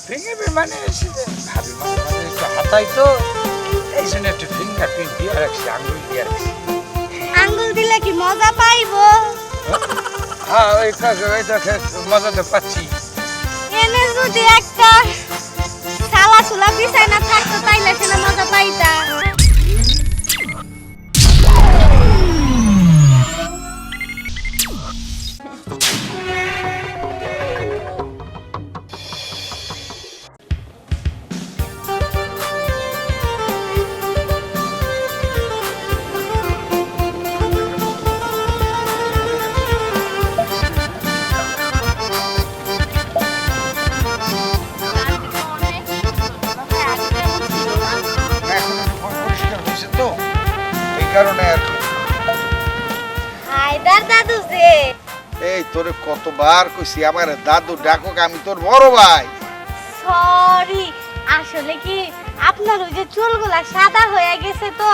Finger মানে ভাবি মাঝে মাঝে একটু হাতাই তো এই জন্য একটু ফিঙ্গার প্রিন্ট দিয়ে রাখছি, আঙ্গুল দিয়ে রাখছি। আঙ্গুল দিলে কি মজা পাইবো? হ্যাঁ ওই মজা তো পাচ্ছি। এনে যদি একটা সালা সুলা বিছাই না থাকতো তাইলে সেটা মজা পাইতা। কারণে আর হায়দার দাদু যে এই তোরে কতবার কইছি আমার দাদু ডাকুক, আমি তোর বড় ভাই। সরি, আসলে কি আপনার ওই যে চুলগুলা সাদা হয়ে গেছে তো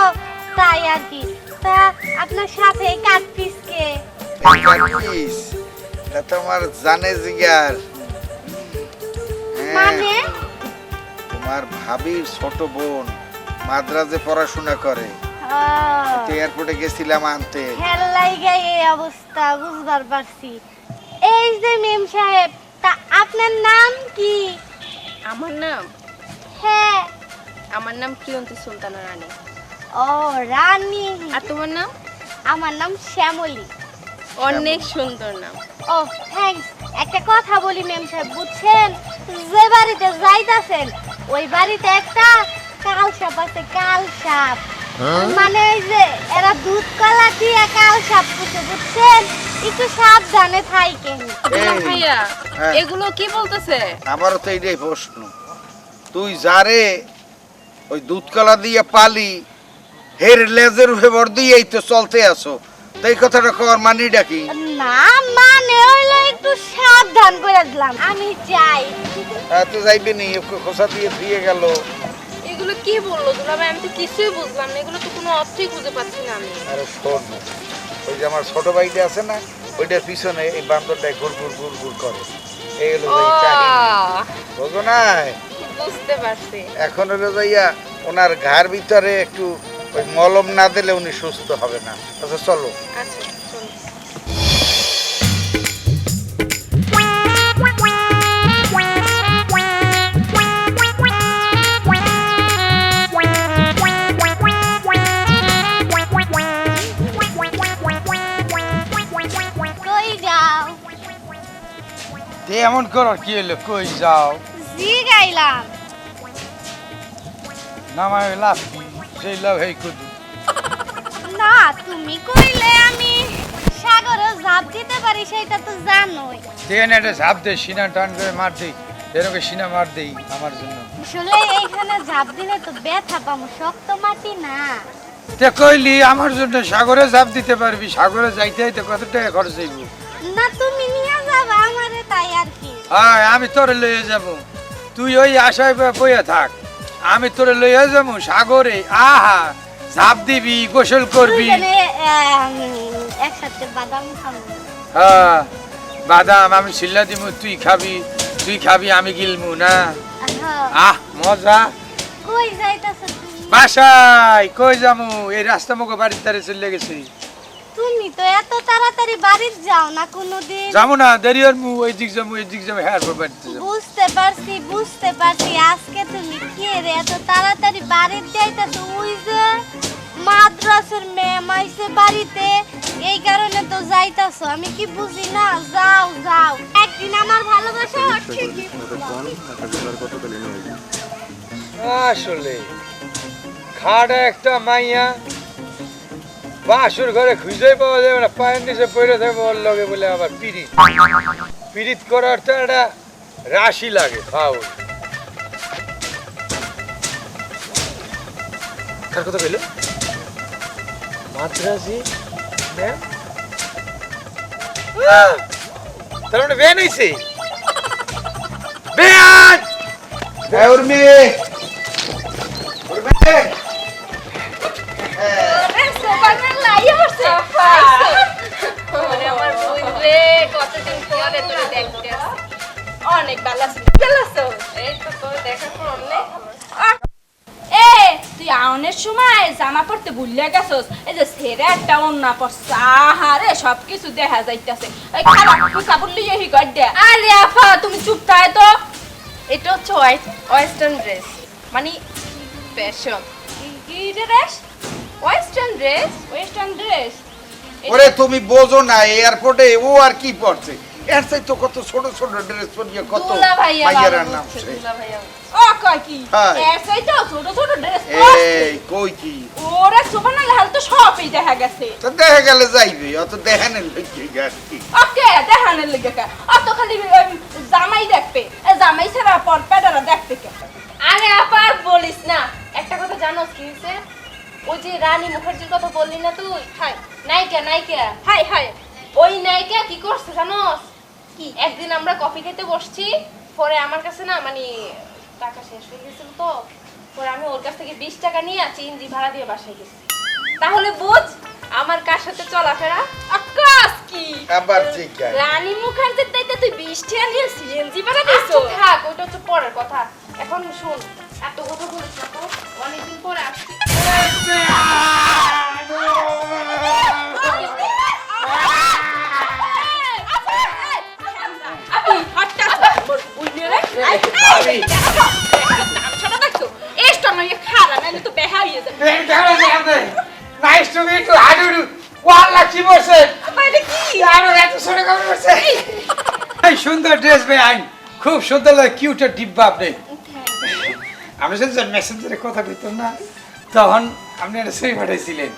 তাই আর কি। তা আপনার সাথে কাট পিসকে এটা আমার জানে জিগার, মানে তোমার ভাবির ছোট বোন মাদ্রাজে পড়াশোনা করে, এয়ারপোর্টে গেছিলাম আনতে। হেলাই গায়ে এই অবস্থা বুঝবার পারছি। এই যে মেম সাহেব, তা আপনার নাম কি? আমার নাম হ্যাঁ, আমার নাম প্রিয়ন্তী সুলতানা রানী। ও রানী। আর তোমার নাম? আমার নাম শ্যামলী। অনেক সুন্দর নাম। ও থ্যাঙ্কস। একটা কথা বলি মেম সাহেব, বুঝছেন যে বাড়িতে যাইতাছেন ওই বাড়িতে একটা কাল সাপ আছে, কাল সাপ। মানে এই যে এরা দুধ কলা দিয়ে কাল সাপ পুষে, বুঝছেন? একটু সাবধানে থাকেন। ভাইয়া এগুলো কি বলতেছে? আমারও তো এইটাই প্রশ্ন, তুই যারে ওই দুধ কলা দিয়ে পালি হের লেজের ফেবর দিয়েই তো চলতে আসো, তাই কথাটা কর মানি ডাকি না, মানে হইলো একটু সাবধান করে দিলাম। আমি যাই। তো যাইবে নি, খোসা দিয়ে দিয়ে গেল। এগুলো কি বললো দুলাভাই? আমি তো কিছুই বুঝলাম না, এগুলো তো কোনো অর্থই খুঁজে পাচ্ছি না আমি। আরে শোন, ওই যে আমার ছোট ভাইটা আছে না, ওইটার পিছনে এই বান্দরটাই ঘুর ঘুর ঘুর ঘুর করে। এই হলো যে কাহিনী, বুঝো না? বুঝতে পারছি। এখন হলো যাইয়া ওনার ঘাড় ভিতরে একটু ওই মলম না দিলে উনি সুস্থ হবে না। আচ্ছা চলো। আচ্ছা চলো। কই যাও? এমন করার কি হলো? কই যাও? জি গাইলাম। নামায় লাভ কি? সেই লাভ এই কুদু। না, তুমি কইলে আমি সাগরে ঝাঁপ দিতে পারি সেটা তো জানোই। ট্রেন একটা ঝাঁপ দে, সিনা টান করে মার দেই, এরকম সিনা মার দেই আমার জন্য। আসলে এইখানে ঝাঁপ দিলে তো ব্যথা পাবো, শক্ত মাটি না। তে কইলি আমার জন্য সাগরে ঝাঁপ দিতে পারবি, সাগরে যাইতে যাইতে কত টাকা খরচ হইব? না, তুমি নিয়ে যাবে আমারে, তাই আর কি। হ্যাঁ আমি তোরে লইয়ে যাব, তুই ওই আশায় বইয়া থাক, আমি তোরে লইয়ে যাব সাগরে। আহা, ঝাঁপ দিবি, গোসল করবি। দুইজনে, একসাথে বাদাম খাবো। হ্যাঁ বাদাম আমি ছিল্লা দিব, তুই খাবি, তুই খাবি আমি গিলমু না। হ্যাঁ। আহ মজা। কই যাইতাছো তুমি? বাসায় কই যামু, এই রাস্তা মুখে বাড়ির ধারে চলে গেছি। তুমি তো এত তাড়াতাড়ি বাড়িতে যাও না কোনোদিন। যাবো না, দেরি আর মু ওই দিক যাবো, এই দিক যাবো, হ্যাঁ বাড়িতে যাবো। বুঝতে পারছি, বুঝতে পারছি। আজকে তুমি কে রে এত তাড়াতাড়ি বাড়িতে যাইতাছো? ওই যে মাদ্রাসার ম্যাম আইছে বাড়িতে, এই কারণে তো যাইতাছো। আমি কি বুঝি না? যাও যাও, একদিন আমার ভালোবাসা ঠিকই আসলে খাড়া একটা মাইয়া বাসুর ঘরে খুঁজে পাওয়া যাবে না, পায়ের নিচে পড়ে থাকবে ওর লগে বলে আবার পিরিত। পিরিত করার তো একটা রাশি লাগে। ফাউল কার কথা কইলো? মাদ্রাজি ম্যাম। তার মানে বেন হইছে। বেন উর্মি, উর্মি কতদিন পরে তোরে দেখতে অনেক ভালো আছো। সময় জামা পরতে ভুলে গেছস এই যে ছেড়ে একটা অন্যা পড়ছে আহারে সবকিছু দেখা যাইতাছে এই খারাপ কাপড় লিয়ে হি কর দে আরে আফা তুমি চুপ থাক তো এটা হচ্ছে ওয়েস্টার্ন ড্রেস মানে ফ্যাশন। কি dress western dress. Western dress ওরে তুমি বোঝো না এয়ারপোর্টে ও আর কি পড়ছে এর চাই তো কত ছোট ছোট ড্রেস পরিয়ে কত দুলা ভাইয়া মাইয়ারা ভালো নাম বলছে, দুলা ভাইয়া। ও কয় কি হ্যাঁ। এসেই তো ছোট ছোট ড্রেস পরছে এই কই কি ওরে সুবহানাল্লাহ হাল তো সবই দেখা গেছে তো দেখা গেলে যাইবে অত দেখানের লইকে গাছি ওকে দেখানের লাগে কা অত খালি জামাই দেখবে জামাই ছাড়া পর পেডারা দেখবে কে আরে আবার বলিস না, একটা কথা জানোস কি হইছে? ওই যে রানী মুখার্জির কথা বললি না তুই, হাই নায়িকা হাই হাই ওই নায়িকা কি করছে জানোস? কি একদিন আমরা কফি খেতে বসছি, পরে আমার কাছে না মানে টাকা শেষ হয়ে গেছিল, তো পরে আমি ওর কাছ থেকে 20 টাকা নিয়ে চিনজি ভাড়া দিয়ে বাসায় গেছি। তাহলে বুঝ আমার কার সাথে চলাফেরা। আকাশ কি আবার জিজ্ঞা রানী মুখার্জির তাইতে তুই 20 টাকা নিয়ে সিএনজি ভাড়া দিছো আচ্ছা থাক, ওইটা হচ্ছে পরের কথা। এখন শুন, এত কথা বলিস না তো, অনেকদিন পরে আসছি। আপনি হটটা বুঝলি রে ভাবি নাম ছড়া দেখছো এই স্টর্ন ইয়ে খারা নাইলে তো বেহা হয়ে যাবে nice to meet you, how do you? ওয়াল্লাহ কি বলছে? বাইরে কি আর এত ছোট কাপড় পরছে। এই সুন্দর ড্রেস বেআইন, খুব সুন্দর লাগে, কিউট ডিব্বা আপনি। আমি যখন মেসেঞ্জারে কথা কইতাম না, তখন আপনি একটা ছবি পাঠাইছিলেন।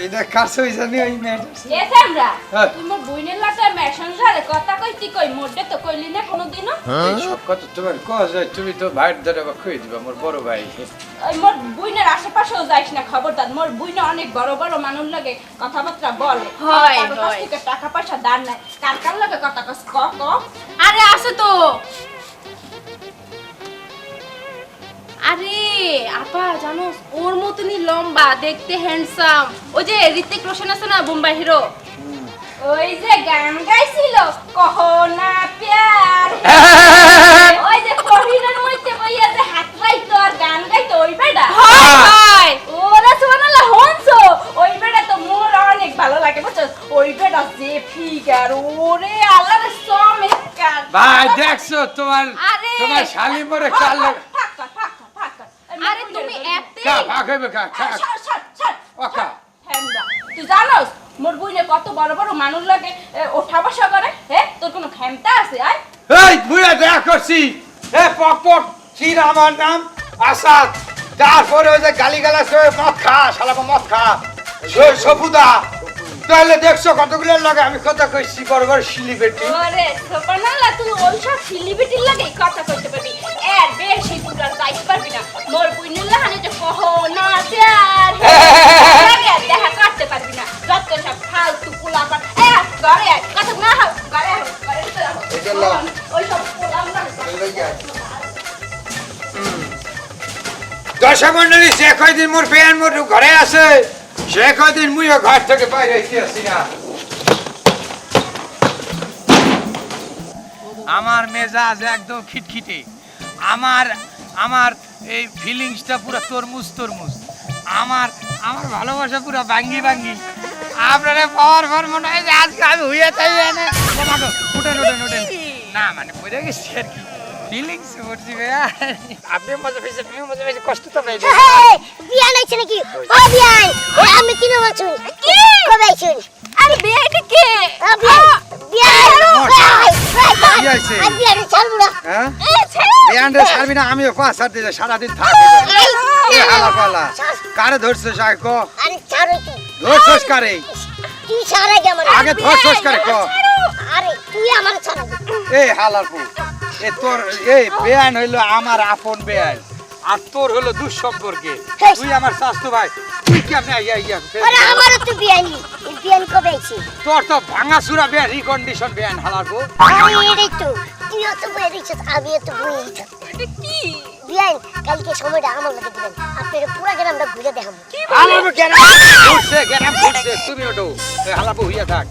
এটা কার ছবি জানি? ওই মেয়েটার ছবি। এ সামরা হ্যাঁ। তুই মোর বইনের লাটা মেসেঞ্জারে কথা কইতি কই মোডে তো কইলি না কোনোদিনও এই সব কথা তোমার কজ হয়, তুমি তো ভাইয়ের দ্বারা বা কই দিবা, মোর বড় ভাই। ওই মোর বইনের আশেপাশেও যাইস না খবরদার মোর বইনে অনেক বড় বড় মানুষ লাগে কথাবার্তা বলে হয়, কারো কাছ হয়। থেকে টাকা পয়সা দান নাই কার কার লাগে কথা কস ক ক আরে আছে তো। আরে আপা জানোস ওর মতনই লম্বা, দেখতে হ্যান্ডসাম। ওই যে ঋতিক রোশন আছে না, বোম্বাই হিরো। ওই যে গান গাইছিল কহো না প্যার ওই যে কহিনের মধ্যে বইয়া যে হাত রাইতো আর গান গাইতো ওই বেটা হয় ওরা সুবহানাল্লাহ হনছো ওই বেটা তো মোর অনেক ভালো লাগে বুঝছো ওই বেটা যে ফিগার ওরে আল্লাহ রে চমৎকার ভাই দেখছো তোমার আরে। তোমার শালি মরে কাল লাগে। আরে তুমি এতে কা ভাগ হইবে কা কা ওকা। তুই জানোস মোর বইনে কত বড় বড় মানুষ লাগে ওঠা বসা করে হে তোর কোনো ক্ষমতা আছে আয় এই বুয়া দেখা করছি, এ পক পক চির আমার নাম আসাদ। তারপরে ওই যে গালিগালাজ করে মদ খা, শালা মদ খা, ওই সবুদা। তাহলে দেখছো কতগুলো লাগে, আমি কথা কইছি বড় বড় সিলিবেটি। ওরে সুবহানাল্লাহ তুই ওইসব সিলিবিটির লাগে কথা কইতে পারবি এর বেশি তুই আর যাইতে পারবি না মোর বইনের লাহানে যে কহো না প্যার লাগে দেখা করতে পারবি না যত সব ফালতু পোলাপান ঘরে আয় কথা না হাও ঘরে আয় ঘরে এটা লও। ওইসব পোলাপান দর্শক মন্ডলী, যে কয়দিন মোর বেয়ান মোর ঘরে আছে, সে কয়দিন মুইও ঘর থেকে বাইরে আসি না। আমার মেজাজ একদম খিটখিটে, আমার আমার এই ফিলিংসটা পুরো তরমুজ তরমুজ, আমার আমার ভালোবাসা পুরো ভাঙ্গি ভাঙ্গি। আপনারা পাওয়ার পর মনে হয় যে আজকে আমি হইয়া তাই না উঠেন উঠেন উঠেন না, মানে বুঝে গেছি আর কি, ফিলিংস করছি ভাইয়া। আপনি মজা পেয়েছেন, আমিও মজা পেয়েছি, কষ্ট তো পেয়েছি। বিয়ান হইছে নাকি? ও বিয়ান, আমি কি না বলছুন? কি? কবে আইছুন? আরে বেটা কে বিয়ান, কি হয়েছে? আমি বিয়ান ছাড়বো না। হ্যাঁ বেয়ান্ডে ছাড়বি না, আমিও পাঁচ সাত দিন সারাদিন থাকি। এ হালা পালা কারে ধরছিস আগে ক, আরে ছাড়ো তুই। ধরছিস কারে তুই ছাড় আগে আমার। আগে ধরছিস কারে ক। আরে তুই আমার ছাড়াবি। এ হালার পু, এ তোর এই বেয়ান হইলো আমার আপন বেয়ান, আর তোর হলো দুঃসম্পর্কে। তুই আমার স্বাস্থ্য ভাই, তুই কেমনে ইয়া আরে আমার তো বিয়ানি। এই বিয়ান কবে আইছে? তোর তো ভাঙা চুরা বেয়ান, রিকন্ডিশন বেয়ান হালার পু। আরে এটাই তো। তুইও তো বই দিছিস, আমিও তো বই দিছি। কি বিয়ান, কালকে সময়টা আমার লাগে দিবেন। আপনারা পুরো গ্রামটা ঘুরে দেখাবো। হালার পু গেরাম ঘুরছে, গেরাম ঘুরছে, তুমি ওটো হালার পু হইয়া থাক।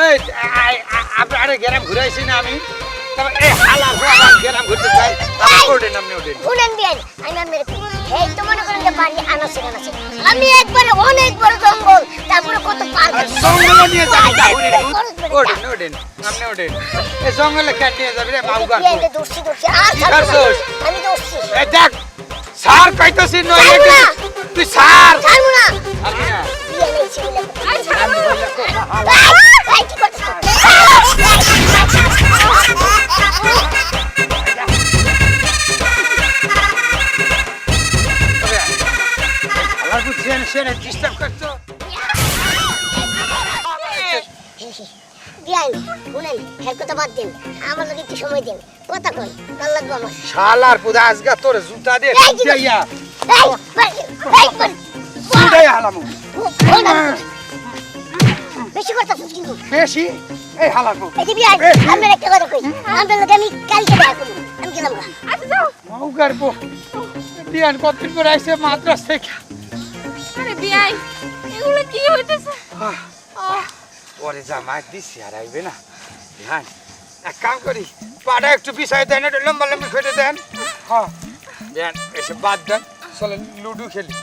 এই আপনারে গেরাম ঘুরাইছি না আমি, তবে এই হালার পু আমার গেরাম ঘুরতে চাই, আমার কোর্ডে নামনে ওঠেন। শুনেন বিয়ান, আমি মেরে এই তো মনে করেন যে বাড়ি আনাচে আনাচে আমি একবারে অনেক বড় জঙ্গল তারপরে কত পার্ক আর জঙ্গলে নিয়ে যাবি না, ওঠেন ওঠেন সামনে ওঠেন এই জঙ্গলে কেন নিয়ে যাবি রে মাউগার দৌড়ছি আর কি করছস? আমি দৌড়ছি এই দেখ সার কইতাছি নয় ছাড়বো না। তুই সার ছাড়বো না আমি না বিয়ে নেছি বলে আমি বললে তো এই কি করছিস আমার বুঝছেন সেনে ডিস্টার্ব করছো বিয়াই শুনেন এর কথা বাদ দিন আমার লগে একটু সময় দিন কথা কই ভালো লাগবে আমার শালার পুদা আজগা তোর জুতা দিয়ে এই কি যাইয়া এই জুতাই হালামু বেশি করতেছিস কিন্তু বেশি এই হালামু এই যে বিয়াই আমার একটা কথা কই আমার লগে আমি কালকে দেখা করব আমি গেলাম গা আচ্ছা যাও মাউগার বো দিয়ান কতদিন পর আইছে মাদ্রাস থেকে আরে বিয়াই এগুলো কি হইতেছে ওরে যা মার দিছি আর আইবে না হ্যাঁ এক কাম করি পাটা একটু পিছাই দেন একটু লম্বা লম্বি ফেটে দেন হ্যাঁ দেন এসে বাদ দেন চলে লুডু খেলি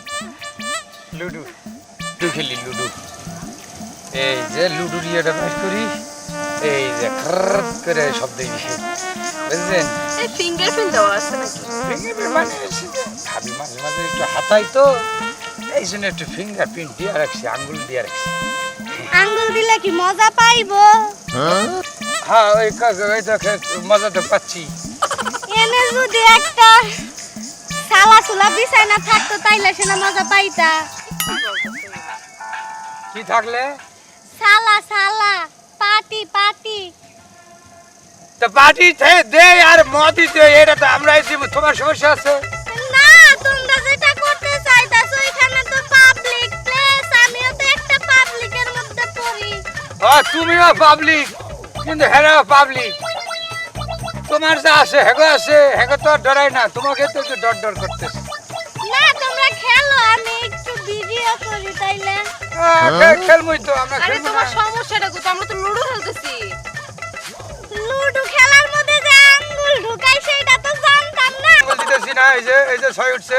লুডু খেলি লুডু এই যে লুডু ইয়েটা বের করি এই যে খরচ করে শব্দ বুঝলেন এই ফিঙ্গারপ্রিন্ট দেওয়া আছে নাকি ফিঙ্গারপ্রিন্ট মানে ভাবি মাঝে মাঝে একটু হাতাই তো এই জন্য একটু ফিঙ্গারপ্রিন্ট দিয়ে রাখছি আঙ্গুল দিয়ে রাখছি আঙ্গুল দিলে কি মজা পাইবো হ্যাঁ ওই দেখে মজা তো পাচ্ছি এনে যদি একটা সালা সুলা বিছানা থাকতো তাইলে সে না মজা পাইতা কি থাকলে সালা সালা পাটি পাটি তো পার্টি দে আর মদি দে এটা তো আমরা এসে তোমার সমস্যা আছে না তোমরা যেটা করতে চাইতাছো এখানে তো পাবলিক প্লেস আমিও তো একটা পাবলিকের মধ্যে পড়ি তুমিও পাবলিক কিন্তু হেরাও পাবলিক তোমার যা আছে হেগো তো আর ডরাই না তোমাকে তো একটু ডর ডর করতেছে না তোমরা খেলো আমি একটু ভিডিও করি তাইলে খেলবই তো আমরা আরে খেলবো না তোমার সমস্যাটা কোথায় আমরা তো লুডো খেলতেছি লুডো খেলার মধ্যে যে আঙ্গুল ঢুকাই সেটা তো জানতাম না বলতেছি না এই যে 6 উঠছে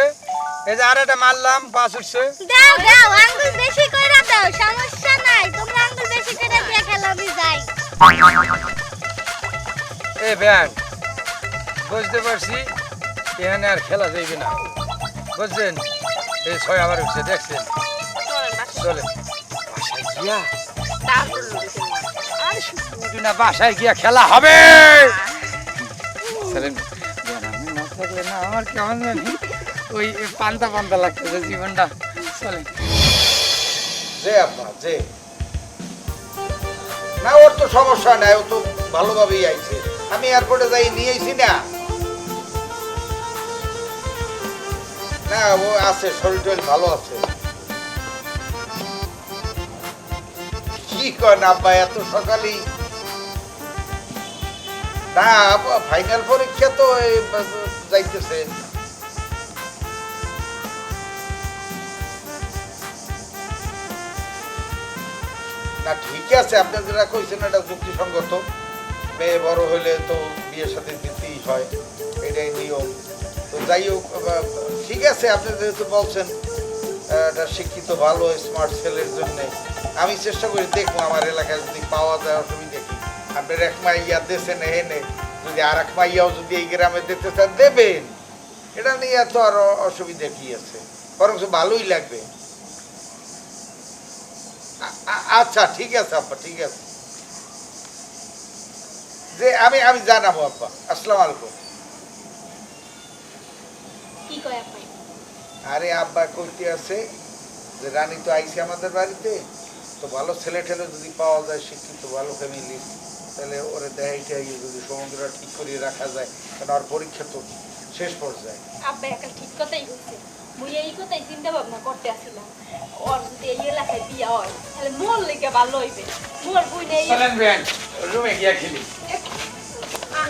এই যে আর একটা মারলাম 5 উঠছে দাও দাও আঙ্গুল বেশি কইরা দাও সমস্যা নাই তোমরা আঙ্গুল বেশি কইরা দিয়ে খেলো আমি যাই এই ব্যান বুঝতে পারছি এখানে আর খেলা যাইবে না বুঝছেন এই 6 আবার উঠছে দেখছেন চলে বাসায় গিয়া তারপর লুডো খেলবো আর শুধু না বাসায় গিয়া খেলা হবে চলেন ব্যান, আমি না থাকলে না আমার কেমন জানি ওই পান্তা পান্তা লাগতেছে জীবনটা চলেন যে আপা যে না ওর তো সমস্যা নাই ও তো ভালোভাবেই আইছে আমি এয়ারপোর্টে যাই নিয়ে আইছি না না ও আছে শরীর টরীর ভালো আছে কি কন আব্বা এত সকালেই না ফাইনাল পরীক্ষা তো যাইতেছে না ঠিক আছে আপনার যেটা কইছেন এটা যুক্তিসঙ্গত মেয়ে বড় হইলে তো বিয়ের সাথে দিতেই হয় এটাই নিয়ম তো যাই হোক ঠিক আছে আপনি যেহেতু বলছেন একটা শিক্ষিত ভালো স্মার্ট ছেলের জন্য আমি চেষ্টা করি দেখবো আমার এলাকায় যদি পাওয়া যায় অসুবিধা কি আপনার এক মাইয়া দেশেন এনে যদি আর এক মাইয়াও যদি এই গ্রামে দিতে চান দেবেন এটা নিয়ে তো আর অসুবিধা কি আছে বরং ভালোই লাগবে আচ্ছা ঠিক আছে আব্বা ঠিক আছে যে আমি জানাবো আব্বা আসসালামু আলাইকুম কি কয় আপনি আরে আব্বা কইতে আছে যে রানী তো আইছে আমাদের বাড়িতে তো ভালো ছেলে ঠেলে যদি পাওয়া যায় শিক্ষিত ভালো ফ্যামিলি তাহলে ওরে দেখাইটাই যদি সমুদ্রটা ঠিক করিয়ে রাখা যায় কারণ ওর পরীক্ষা তো শেষ পর্যায়ে আব্বা একটা ঠিক কথাই হচ্ছে মুই এই কথাই চিন্তা ভাবনা করতে আসছিলাম ওর যদি এই এলাকায় বিয়া হয় তাহলে মোর লেগে ভালো হইবে মোর বই নেই চলেন ব্যান রুমে গিয়া খেলি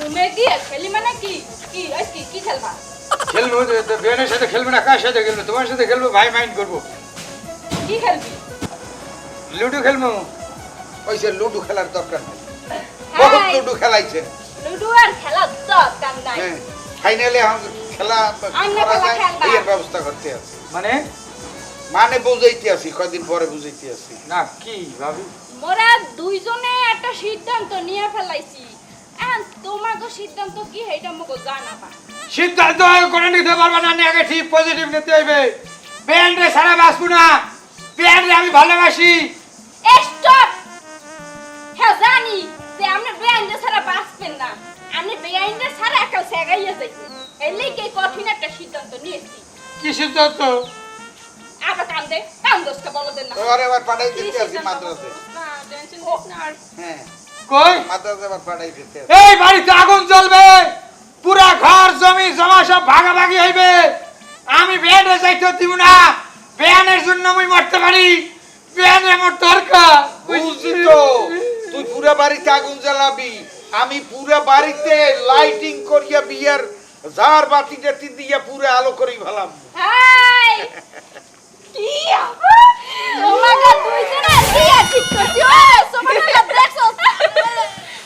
রুমে গিয়ে খেলি মানে কি কি আজ কি খেলবা খেলবো ব্যানের সাথে খেলবো না কার সাথে খেলবো তোমার সাথে খেলবো ভাই মাইন্ড করবো কি খেলবি লুডো খেলবো ওই যে লুডো খেলার দরকার নেই বহুত লুডো খেলাইছেন লুডো আর খেলা দরকার নাই হ্যাঁ ফাইনালে খেলা আমরা করা খেলা যায় খেলবা। এর ব্যবস্থা করতে হবে মানে মানে বুঝাইতে আছি, কয়দিন পরে বুঝাইতে আছি। না কি ভাবি? মোরা দুইজনে একটা সিদ্ধান্ত নিয়ে ফেলাইছি। এখন তোমাকে সিদ্ধান্ত কি এটা আমাকে জানাবা। সিদ্ধান্ত করে নিতে পারবে না, নেগেটিভ পজিটিভ নিতে হইবে। ব্যান্ডে সারা বাঁচবো না, ব্যান্ডে আমি ভালোবাসি। স্টপ। হ্যাঁ জানি যে আপনি বেআইনটা ছাড়া বাঁচবেন না, আপনি বেআইনটা ছাড়া একা সেগাইয়া যাইবেন। এই লেগে কঠিন একটা সিদ্ধান্ত নিয়েছি। কি সিদ্ধান্ত? আবার কান্দোসকে বলো দেন না। তোর এবার পাঠাই দিতে আছি মাদ্রাসে। না টেনশন নিস না আর। হ্যাঁ, কই? মাদ্রাসে এবার পাঠাই দিতে আছি। এই বাড়িতে আগুন জ্বলবে, পুরা ঘর জমি জমা সব ভাগাভাগি হইবে। আমি ব্যান্ডে যাইতে দিব না, ব্যান্ডের জন্য আমি মরতে পারি, ব্যান্ড আমার দরকার। বুঝছি তো, তুই পুরা বাড়িতে আগুন জ্বালাবি, আমি পুরা বাড়িতে লাইটিং করিয়া বিয়ার ঝাড় বাতি টাতি দিয়া পুরা আলো করি ভালাম।